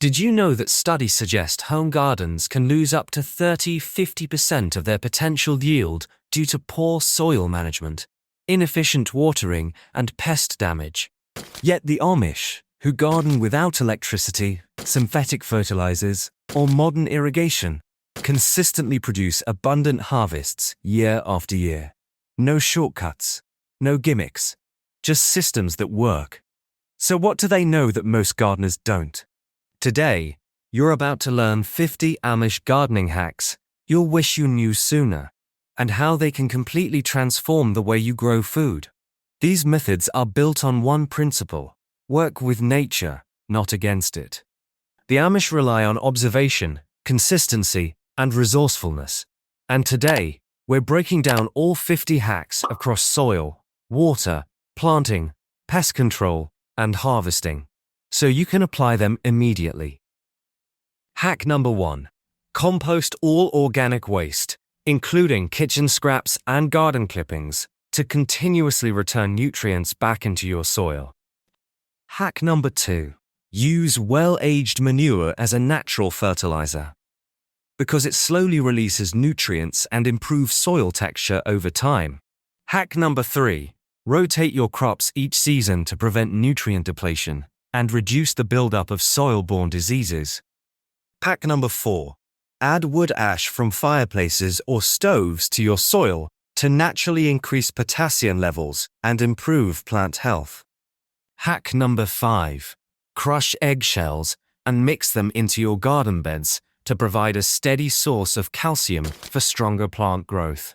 Did you know that studies suggest home gardens can lose up to 30–50% of their potential yield due to poor soil management, inefficient watering, and pest damage? Yet the Amish, who garden without electricity, synthetic fertilizers, or modern irrigation, consistently produce abundant harvests year after year. No shortcuts, no gimmicks, just systems that work. So what do they know that most gardeners don't? Today, you're about to learn 50 Amish gardening hacks you'll wish you knew sooner, and how they can completely transform the way you grow food. These methods are built on one principle: work with nature, not against it. The Amish rely on observation, consistency, and resourcefulness. And today, we're breaking down all 50 hacks across soil, water, planting, pest control, and harvesting, so you can apply them immediately. Hack number 1. Compost all organic waste, including kitchen scraps and garden clippings, to continuously return nutrients back into your soil. Hack number 2. Use well-aged manure as a natural fertilizer, because it slowly releases nutrients and improves soil texture over time. Hack number 3. Rotate your crops each season to prevent nutrient depletion and reduce the buildup of soil-borne diseases. Hack number 4. Add wood ash from fireplaces or stoves to your soil to naturally increase potassium levels and improve plant health. Hack number 5. Crush eggshells and mix them into your garden beds to provide a steady source of calcium for stronger plant growth.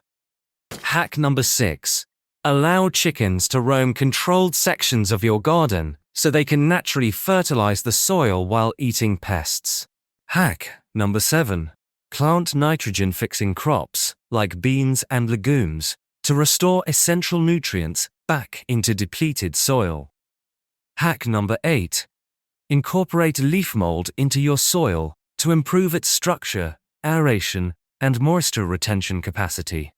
Hack number 6. Allow chickens to roam controlled sections of your garden so they can naturally fertilize the soil while eating pests. Hack number 7. Plant nitrogen-fixing crops, like beans and legumes, to restore essential nutrients back into depleted soil. Hack number 8. Incorporate leaf mold into your soil to improve its structure, aeration, and moisture retention capacity.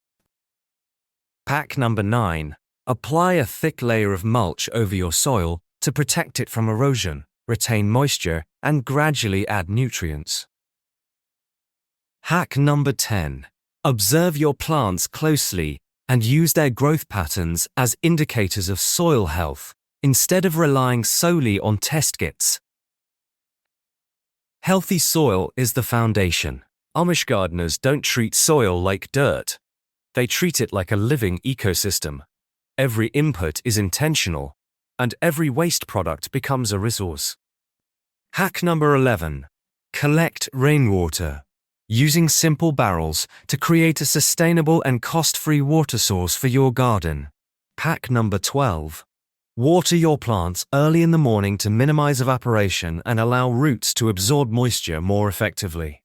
Hack number 9. Apply a thick layer of mulch over your soil to protect it from erosion, retain moisture, and gradually add nutrients. Hack number 10. Observe your plants closely and use their growth patterns as indicators of soil health, instead of relying solely on test kits. Healthy soil is the foundation. Amish gardeners don't treat soil like dirt. They treat it like a living ecosystem. Every input is intentional, and every waste product becomes a resource. Hack number 11. Collect rainwater, using simple barrels to create a sustainable and cost-free water source for your garden. Hack number 12. Water your plants early in the morning to minimize evaporation and allow roots to absorb moisture more effectively.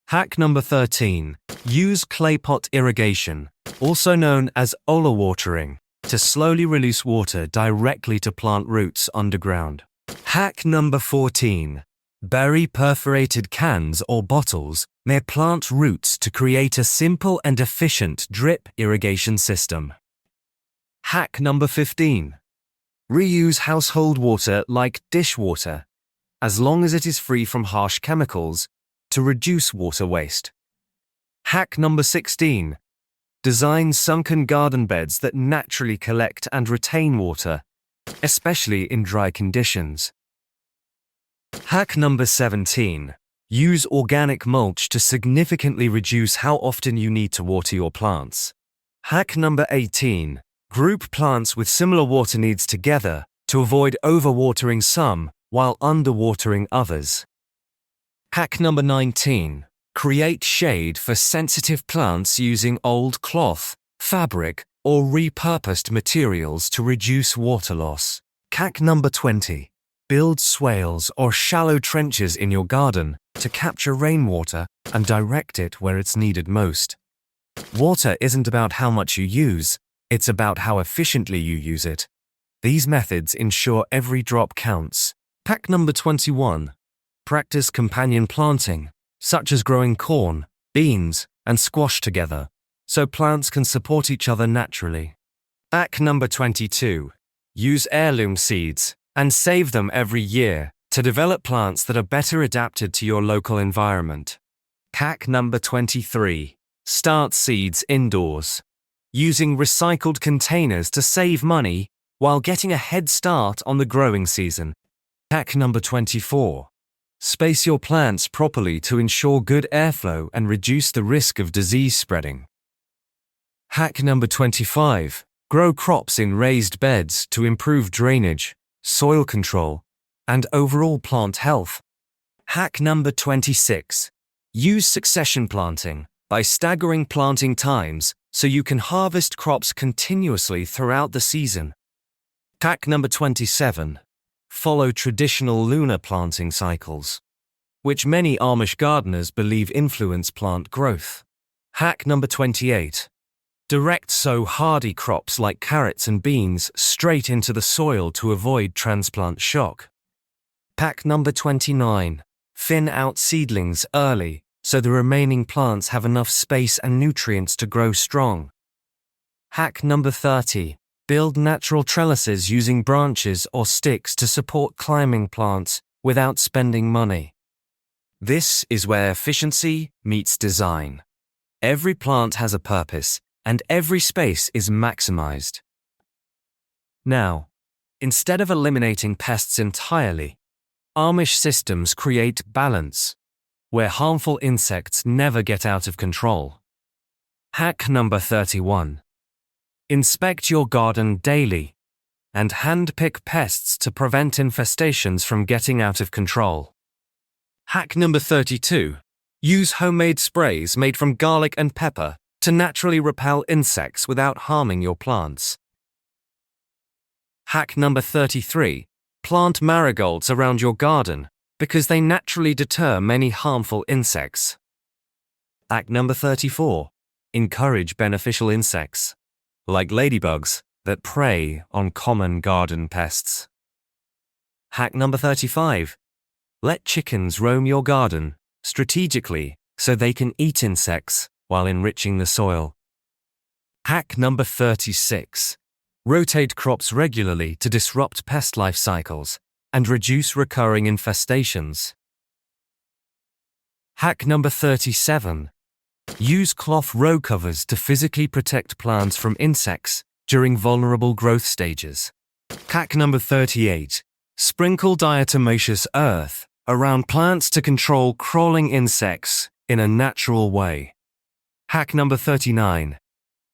Hack number 13. Use clay pot irrigation, also known as Ola watering, to slowly release water directly to plant roots underground. Hack number 14. Bury perforated cans or bottles near plant roots to create a simple and efficient drip irrigation system. Hack number 15. Reuse household water like dishwater, as long as it is free from harsh chemicals, to reduce water waste. Hack number 16. Design sunken garden beds that naturally collect and retain water, especially in dry conditions. Hack number 17. Use organic mulch to significantly reduce how often you need to water your plants. Hack number 18. Group plants with similar water needs together to avoid overwatering some while underwatering others. Hack number 19. Create shade for sensitive plants using old cloth, fabric, or repurposed materials to reduce water loss. Hack number 20. Build swales or shallow trenches in your garden to capture rainwater and direct it where it's needed most. Water isn't about how much you use, it's about how efficiently you use it. These methods ensure every drop counts. Hack number 21. Practice companion planting, such as growing corn, beans, and squash together, so plants can support each other naturally. Hack number 22. Use heirloom seeds and save them every year to develop plants that are better adapted to your local environment. Hack number 23. Start seeds indoors. Using recycled containers to save money while getting a head start on the growing season. Hack number 24. Space your plants properly to ensure good airflow and reduce the risk of disease spreading. Hack number 25. Grow crops in raised beds to improve drainage, soil control, and overall plant health. Hack number 26. Use succession planting by staggering planting times so you can harvest crops continuously throughout the season. Hack number 27. Follow traditional lunar planting cycles, which many Amish gardeners believe influence plant growth. Hack number 28. Direct sow hardy crops like carrots and beans straight into the soil to avoid transplant shock. Hack number 29. Thin out seedlings early so the remaining plants have enough space and nutrients to grow strong. Hack number 30. Build natural trellises using branches or sticks to support climbing plants without spending money. This is where efficiency meets design. Every plant has a purpose, and every space is maximized. Now, instead of eliminating pests entirely, Amish systems create balance, where harmful insects never get out of control. Hack number 31. Inspect your garden daily and hand-pick pests to prevent infestations from getting out of control. Hack number 32. Use homemade sprays made from garlic and pepper to naturally repel insects without harming your plants. Hack number 33. Plant marigolds around your garden because they naturally deter many harmful insects. Hack number 34. Encourage beneficial insects, like ladybugs, that prey on common garden pests. Hack number 35. Let chickens roam your garden strategically so they can eat insects while enriching the soil. Hack number 36. Rotate crops regularly to disrupt pest life cycles and reduce recurring infestations. Hack number 37. Use cloth row covers to physically protect plants from insects during vulnerable growth stages. Hack number 38. Sprinkle diatomaceous earth around plants to control crawling insects in a natural way. Hack number 39.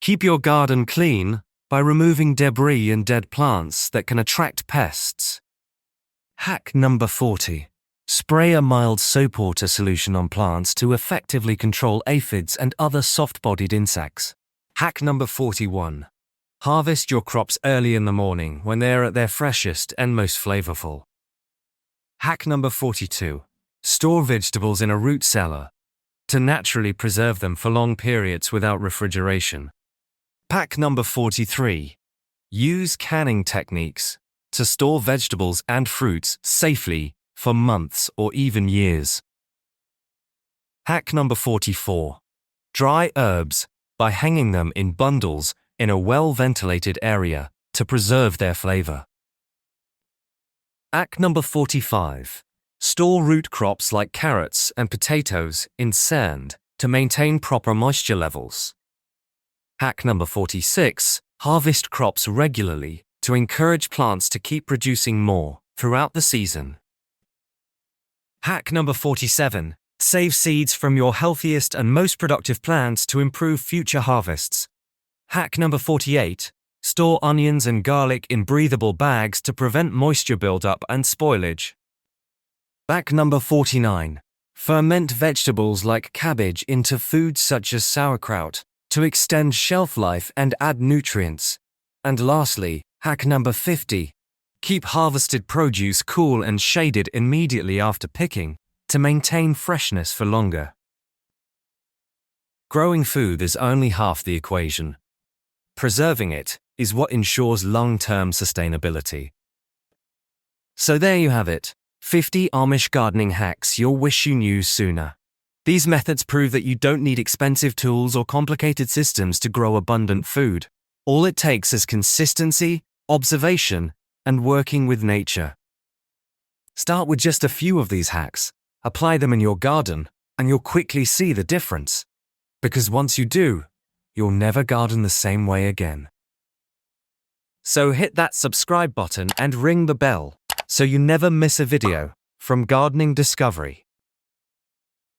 Keep your garden clean by removing debris and dead plants that can attract pests. Hack number 40. Spray a mild soap water solution on plants to effectively control aphids and other soft-bodied insects. Hack number 41. Harvest your crops early in the morning when they are at their freshest and most flavorful. Hack number 42. Store vegetables in a root cellar to naturally preserve them for long periods without refrigeration. Hack number 43. Use canning techniques to store vegetables and fruits safely for months or even years. Hack number 44. Dry herbs by hanging them in bundles in a well-ventilated area to preserve their flavor. Hack number 45. Store root crops like carrots and potatoes in sand to maintain proper moisture levels. Hack number 46. Harvest crops regularly to encourage plants to keep producing more throughout the season. Hack number 47. Save seeds from your healthiest and most productive plants to improve future harvests. Hack number 48. Store onions and garlic in breathable bags to prevent moisture buildup and spoilage. Hack number 49. Ferment vegetables like cabbage into foods such as sauerkraut to extend shelf life and add nutrients. And lastly, hack number 50. Keep harvested produce cool and shaded immediately after picking to maintain freshness for longer. Growing food is only half the equation. Preserving it is what ensures long-term sustainability. So there you have it, 50 Amish gardening hacks you'll wish you knew sooner. These methods prove that you don't need expensive tools or complicated systems to grow abundant food. All it takes is consistency, observation, and working with nature. Start with just a few of these hacks, apply them in your garden, and you'll quickly see the difference. Because once you do, you'll never garden the same way again. So hit that subscribe button and ring the bell so you never miss a video from Gardening Discovery.